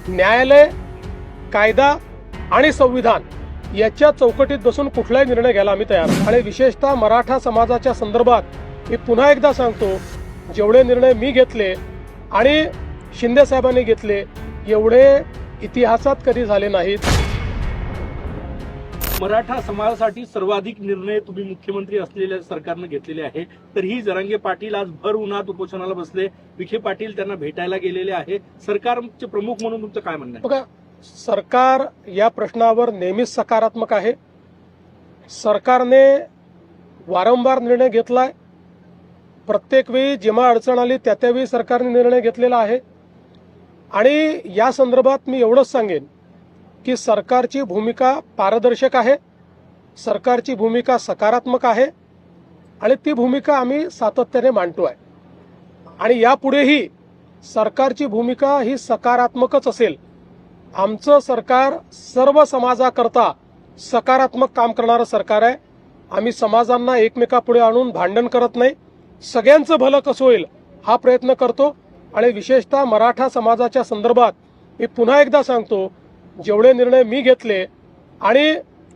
न्यायालय, कायदा आणि संविधान याच्या चौकटीत बसून कुठलाही निर्णय घ्यायला आम्ही तयार आहोत। आणि विशेषतः मराठा समाजाच्या संदर्भात मी पुन्हा एकदा सांगतो, जेवढे निर्णय मी घेतले आणि शिंदे साहेबांनी घेतले एवढे इतिहासात कधी झाले नाहीत। मराठा समाजासाठी सर्वाधिक निर्णय तुम्ही मुख्यमंत्री असलेल्या सरकारने घेतलेले आहे, तरीही जरांगे पाटील आज भर उन्हात उपोषणाला बसले। विखे पाटील त्यांना भेटायला गेलेले आहे। सरकारचे प्रमुख म्हणून तुमचं काय म्हणणं आहे? बघा, सरकार या प्रश्नावर नेहमीच सकारात्मक आहे। सरकारने वारंवार निर्णय घेतलाय। प्रत्येक वेळी जेव्हा अडचण आली त्यावेळी सरकारने निर्णय घेतलेला आहे। आणि या संदर्भात मी एवढंच सांगेन की सरकारची भूमिका पारदर्शक आहे, सरकारची भूमिका सकारात्मक आहे आणि ती भूमिका आम्ही सातत्याने मांडतोय। आणि यापुढेही सरकारची भूमिका ही सकारात्मकच असेल। आमचं सरकार सर्व समाजाकरता सकारात्मक काम करणारं सरकार आहे। आम्ही समाजांना एकमेकापुढे आणून भांडण करत नाही, सगळ्यांचं भलं कसं होईल हा प्रयत्न करतो। आणि विशेषतः मराठा समाजाच्या संदर्भात मी पुन्हा एकदा सांगतो, जेवढे निर्णय मी घेतले आणि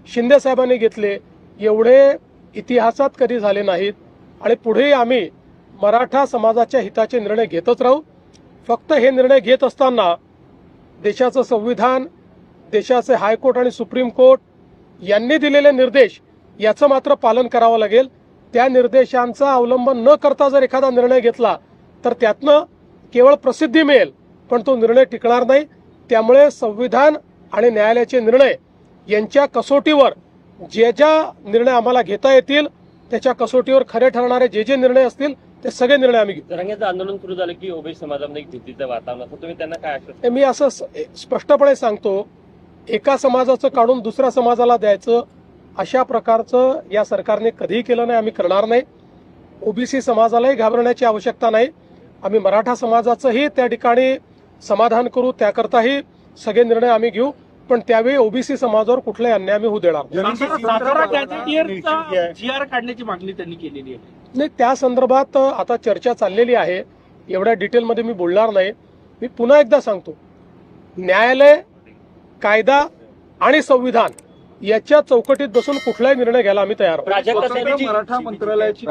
शिंदे साहेबांनी घेतले एवढे इतिहासात कधी झाले नाहीत। आणि पुढेही आम्ही मराठा समाजाच्या हिताचे निर्णय घेतच राहू। फक्त हे निर्णय घेत असताना देशाचं संविधान, देशाचे हायकोर्ट आणि सुप्रीम कोर्ट यांनी दिलेले निर्देश याचं मात्र पालन करावं लागेल। त्या निर्देशांचा अवलंब न करता जर एखादा निर्णय घेतला तर त्यातनं केवळ प्रसिद्धी मिळेल, पण तो निर्णय टिकणार नाही। त्यामुळे संविधान आणि न्यायालयाचे निर्णय यांच्या कसोटीवर जे निर्णय आम्हाला घेता येतील त्याच्या कसोटीवर खरे ठरणारे जे निर्णय असतील ते सगळे निर्णय आम्ही घेऊ। जरांगेचं आंदोलन सुरू झालं की ओबीसी समाजामध्ये एक भीतीचं वातावरण असतं, तुम्ही त्यांना काय आश्वासन? मी असं स्पष्टपणे सांगतो, एका समाजाचं काढून दुसऱ्या समाजाला द्यायचं अशा प्रकारचं या सरकारने कधीही केलं नाही, आम्ही करणार नाही। ओबीसी समाजालाही घाबरण्याची आवश्यकता नाही। आम्ही मराठा समाजाचंही त्या ठिकाणी समाधान करू, त्याकरताही सगळे निर्णय आम्ही घेऊ, पण त्यावेळी ओबीसी समाजावर कुठलाही अन्याय आम्ही होऊ देणार GR काढण्याची मागणी त्यांनी केलेली आहे। नाही, त्या संदर्भात आता चर्चा चाललेली आहे, एवढ्या डिटेलमध्ये मी बोलणार नाही। मी पुन्हा एकदा सांगतो, न्यायालय, कायदा आणि संविधान याच्या चौकटीत बसून कुठलाही निर्णय घ्यायला आम्ही तयार आहोत। प्राजक्त मराठा मंत्रालयाची